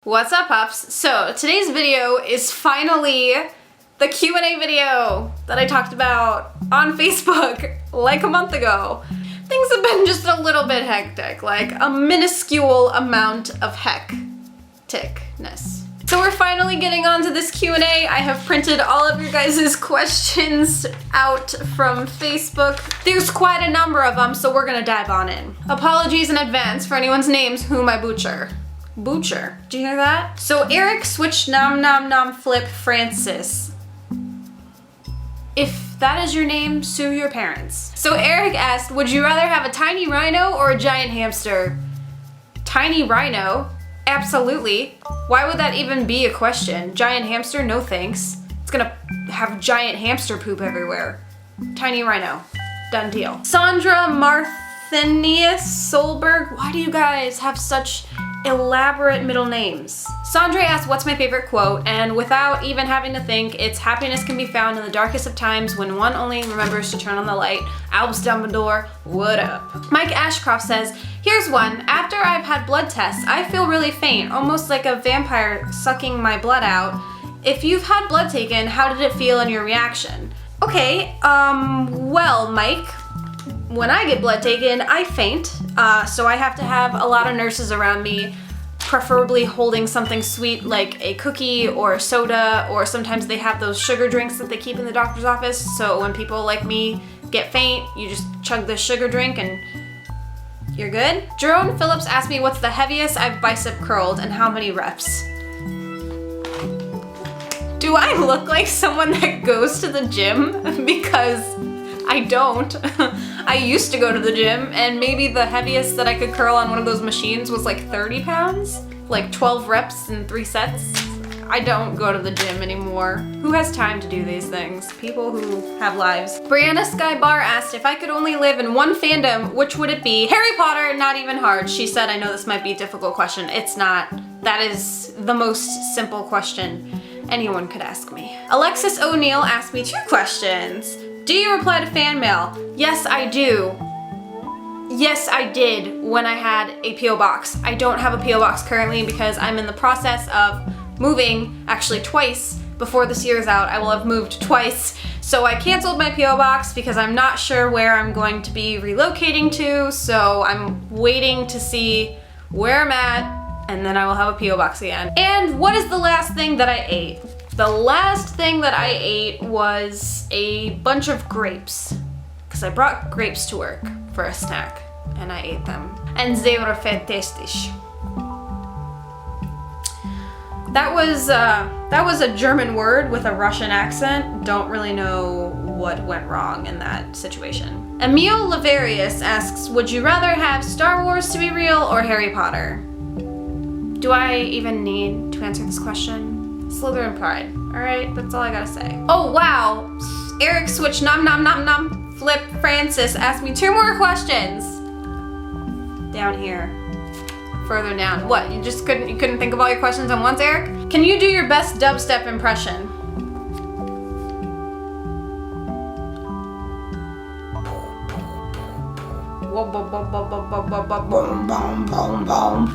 What's up, pups? So today's video is finally the Q&A video that I talked about on Facebook like a month ago. Things have been just a little bit hectic, like a minuscule amount of hecticness. So we're finally getting onto this Q&A. I have printed all of your guys' questions out from Facebook. There's quite a number of them, so we're gonna dive on in. Apologies in advance for anyone's names whom I butcher. Butcher. Do you hear that? So Eric switched nom nom nom flip Francis. If that is your name, sue your parents. So Eric asked, would you rather have a tiny rhino or a giant hamster? Tiny rhino? Absolutely. Why would that even be a question? Giant hamster? No thanks. It's gonna have giant hamster poop everywhere. Tiny rhino. Done deal. Sandra Marthenius Solberg. Why do you guys have such elaborate middle names? Sandra asked, what's my favorite quote? And without even having to think, it's happiness can be found in the darkest of times when one only remembers to turn on the light. Albus Dumbledore, what up? Mike Ashcroft says, here's one. After I've had blood tests, I feel really faint, almost like a vampire sucking my blood out. If you've had blood taken, how did it feel in your reaction? Okay, well, Mike, when I get blood taken, I faint, so I have to have a lot of nurses around me, preferably holding something sweet like a cookie or a soda, or sometimes they have those sugar drinks that they keep in the doctor's office, so when people like me get faint, you just chug the sugar drink and you're good. Jerome Phillips asked me what's the heaviest I've bicep curled and how many reps. Do I look like someone that goes to the gym? Because I don't. I used to go to the gym and maybe the heaviest that I could curl on one of those machines was like 30 pounds, like 12 reps in 3 sets. I don't go to the gym anymore. Who has time to do these things? People who have lives. Brianna Skybar asked if I could only live in one fandom, which would it be? Harry Potter, not even hard. She said, I know this might be a difficult question. It's not. That is the most simple question anyone could ask me. Alexis O'Neill asked me 2 questions. Do you reply to fan mail? Yes, I do. Yes, I did when I had a P.O. box. I don't have a P.O. box currently because I'm in the process of moving, actually twice. Before this year's out, I will have moved twice. So I canceled my P.O. box because I'm not sure where I'm going to be relocating to, so I'm waiting to see where I'm at, and then I will have a P.O. box again. And what is the last thing that I ate? The last thing that I ate was a bunch of grapes, because I brought grapes to work for a snack, and I ate them. And they were fantastic. That was a German word with a Russian accent. Don't really know what went wrong in that situation. Emil Laverius asks, would you rather have Star Wars to be real or Harry Potter? Do I even need to answer this question? Slytherin pride. Alright, that's all I gotta say. Oh wow! Eric switched nom nom nom nom flip Francis asked me 2 more questions. Down here. Further down. What, you couldn't think of all your questions at once, Eric? Can you do your best dubstep impression?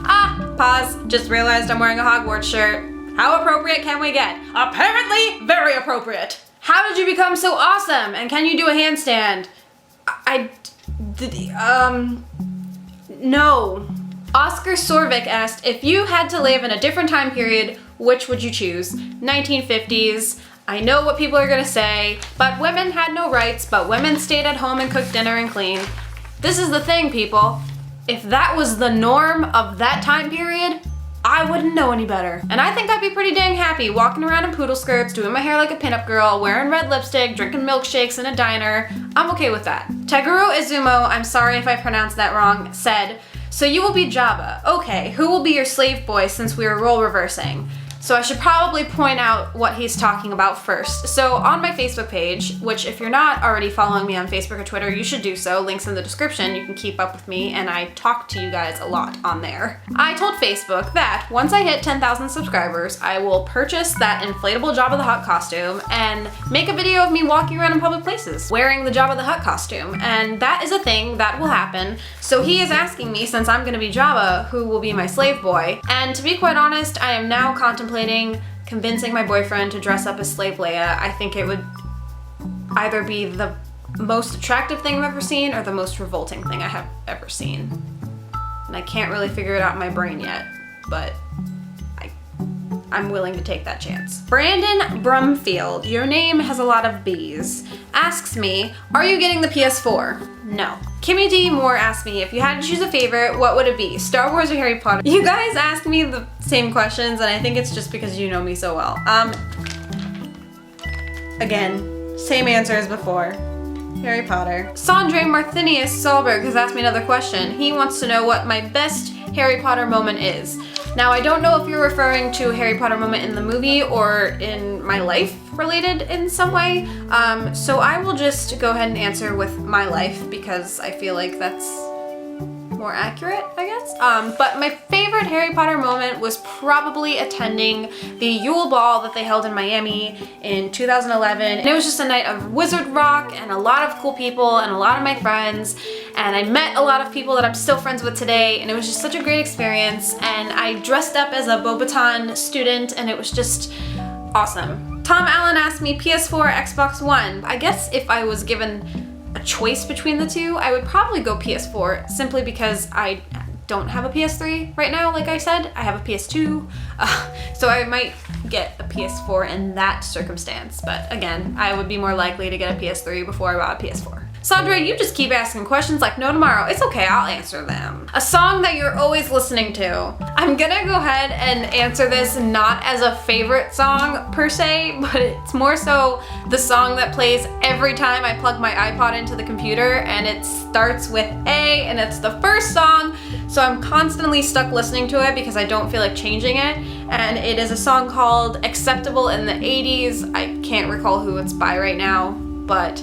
Ah! Pause. Just realized I'm wearing a Hogwarts shirt. How appropriate can we get? Apparently, very appropriate. How did you become so awesome? And can you do a handstand? No. Oscar Sorvik asked, if you had to live in a different time period, which would you choose? 1950s. I know what people are gonna say, but women had no rights, but women stayed at home and cooked dinner and cleaned. This is the thing, people. If that was the norm of that time period, I wouldn't know any better. And I think I'd be pretty dang happy walking around in poodle skirts, doing my hair like a pinup girl, wearing red lipstick, drinking milkshakes in a diner. I'm okay with that. Taguro Izumo, I'm sorry if I pronounced that wrong, said, so you will be Jabba. Okay, who will be your slave boy since we are role reversing? So I should probably point out what he's talking about first. So on my Facebook page, which if you're not already following me on Facebook or Twitter, you should do so. Links in the description. You can keep up with me, and I talk to you guys a lot on there. I told Facebook that once I hit 10,000 subscribers, I will purchase that inflatable Jabba the Hutt costume and make a video of me walking around in public places wearing the Jabba the Hutt costume. And that is a thing that will happen. So he is asking me, since I'm gonna be Jabba, who will be my slave boy. And to be quite honest, I am now contemplating convincing my boyfriend to dress up as Slave Leia. I think it would either be the most attractive thing I've ever seen or the most revolting thing I have ever seen. And I can't really figure it out in my brain yet, but I'm willing to take that chance. Brandon Brumfield, your name has a lot of B's, asks me, are you getting the PS4? No. Kimmy D. Moore asked me, if you had to choose a favorite, what would it be? Star Wars or Harry Potter? You guys ask me the same questions, and I think it's just because you know me so well. Again, same answer as before. Harry Potter. Sandre Marthinius Solberg has asked me another question. He wants to know what my best Harry Potter moment is. Now, I don't know if you're referring to a Harry Potter moment in the movie or in my life related in some way, so I will just go ahead and answer with my life because I feel like that's more accurate, I guess. But my favorite Harry Potter moment was probably attending the Yule Ball that they held in Miami in 2011. And it was just a night of wizard rock and a lot of cool people and a lot of my friends. And I met a lot of people that I'm still friends with today, and it was just such a great experience. And I dressed up as a Beauxbaton student, and it was just awesome. Tom Allen asked me PS4 or Xbox One. I guess if I was given a choice between the two, I would probably go PS4 simply because I don't have a PS3 right now, like I said. I have a PS2, so I might get a PS4 in that circumstance. But again, I would be more likely to get a PS3 before I bought a PS4. Sandra, you just keep asking questions like no tomorrow. It's okay, I'll answer them. A song that you're always listening to. I'm gonna go ahead and answer this not as a favorite song per se, but it's more so the song that plays every time I plug my iPod into the computer, and it starts with A, and it's the first song, so I'm constantly stuck listening to it because I don't feel like changing it, and it is a song called Acceptable in the 80s. I can't recall who it's by right now, but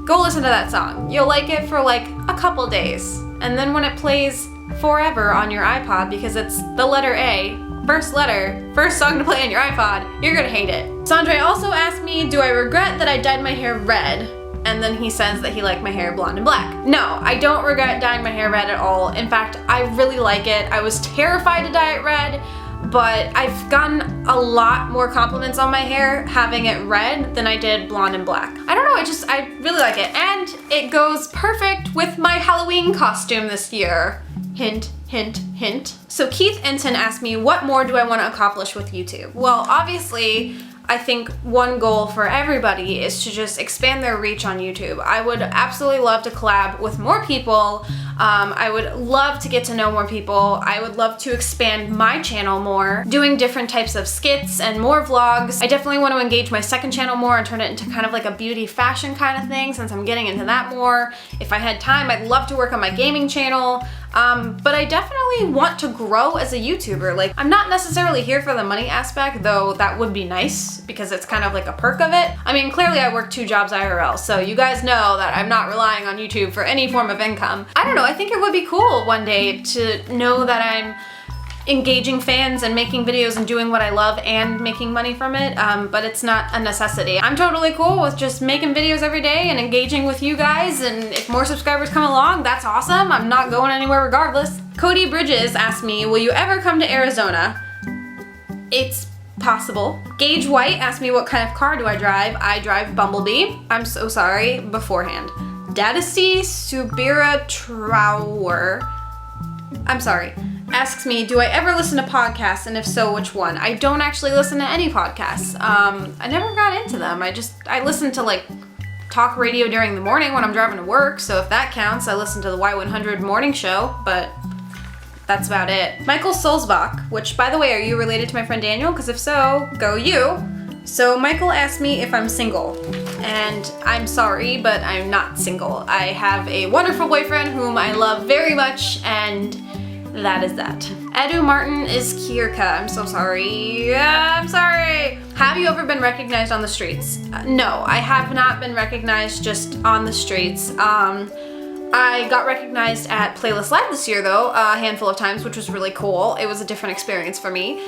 go listen to that song. You'll like it for like a couple days. And then when it plays forever on your iPod, because it's the letter A, first letter, first song to play on your iPod, you're gonna hate it. Sandre also asked me, do I regret that I dyed my hair red? And then he says that he liked my hair blonde and black. No, I don't regret dyeing my hair red at all. In fact, I really like it. I was terrified to dye it red, but I've gotten a lot more compliments on my hair having it red than I did blonde and black. I don't know, I really like it. And it goes perfect with my Halloween costume this year. Hint, hint, hint. So Keith Enton asked me, what more do I want to accomplish with YouTube? Well, obviously, I think one goal for everybody is to just expand their reach on YouTube. I would absolutely love to collab with more people. I would love to get to know more people. I would love to expand my channel more, doing different types of skits and more vlogs. I definitely want to engage my second channel more and turn it into kind of like a beauty fashion kind of thing, since I'm getting into that more. If I had time, I'd love to work on my gaming channel. But I definitely want to grow as a YouTuber. Like, I'm not necessarily here for the money aspect, though that would be nice because it's kind of like a perk of it. I mean, clearly I work 2 jobs IRL, so you guys know that I'm not relying on YouTube for any form of income. I don't know, I think it would be cool one day to know that I'm engaging fans and making videos and doing what I love and making money from it, but it's not a necessity. I'm totally cool with just making videos every day and engaging with you guys, and if more subscribers come along, that's awesome. I'm not going anywhere regardless. Cody Bridges asked me, will you ever come to Arizona? It's possible. Gage White asked me what kind of car do I drive. I drive Bumblebee. I'm so sorry beforehand. Dadasi Subira Trower, I'm sorry, asks me, do I ever listen to podcasts, and if so, which one? I don't actually listen to any podcasts. I never got into them. I listen to like talk radio during the morning when I'm driving to work, so if that counts, I listen to the Y100 morning show, but that's about it. Michael Solzbach, which by the way, are you related to my friend Daniel? Because if so, go you. So Michael asked me if I'm single, and I'm sorry, but I'm not single. I have a wonderful boyfriend whom I love very much, and that is that. Edu Martin is Kirka. I'm so sorry. I'm sorry. Have you ever been recognized on the streets? No, I have not been recognized just on the streets. I got recognized at Playlist Live this year though, a handful of times, which was really cool. It was a different experience for me.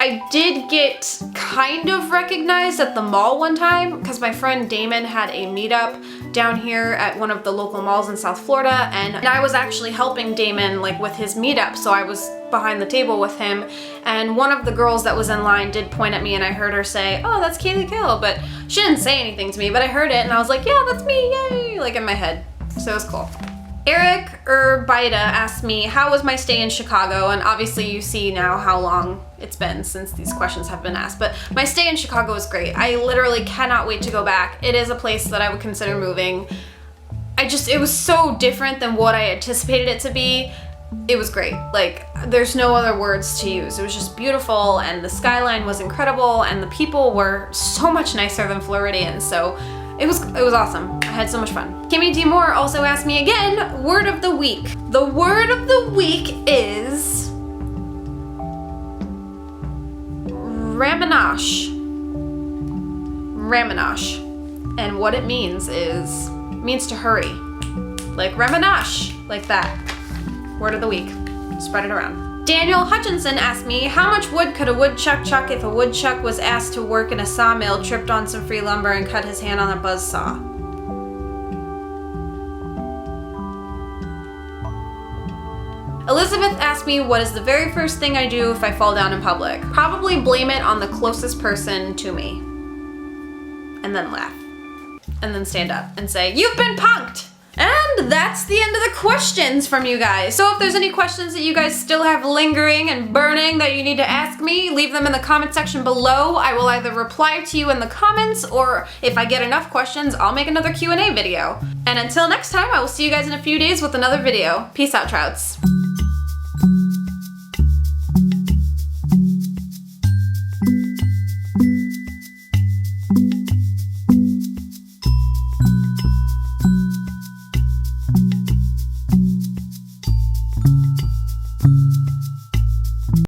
I did get kind of recognized at the mall one time because my friend Damon had a meetup down here at one of the local malls in South Florida, and I was actually helping Damon like with his meetup, so I was behind the table with him, and one of the girls that was in line did point at me and I heard her say, "Oh, that's Kayleigh," but she didn't say anything to me, but I heard it and I was like, "Yeah, that's me, yay," like in my head. So it was cool. Eric Urbida asked me, how was my stay in Chicago? And obviously you see now how long it's been since these questions have been asked, but my stay in Chicago was great. I literally cannot wait to go back. It is a place that I would consider moving. It was so different than what I anticipated it to be. It was great. Like, there's no other words to use. It was just beautiful, and the skyline was incredible, and the people were so much nicer than Floridians, so it was awesome. I had so much fun. Kimmy D. Moore also asked me again, word of the week. The word of the week is Ramanash. Ramanash. And what it means means to hurry. Like Ramanash, like that. Word of the week. Spread it around. Daniel Hutchinson asked me, how much wood could a woodchuck chuck if a woodchuck was asked to work in a sawmill, tripped on some free lumber, and cut his hand on a buzzsaw? Elizabeth asked me, what is the very first thing I do if I fall down in public? Probably blame it on the closest person to me. And then laugh. And then stand up and say, you've been punked! And that's the end of the questions from you guys. So if there's any questions that you guys still have lingering and burning that you need to ask me, leave them in the comment section below. I will either reply to you in the comments, or if I get enough questions, I'll make another Q&A video. And until next time, I will see you guys in a few days with another video. Peace out, Trouts.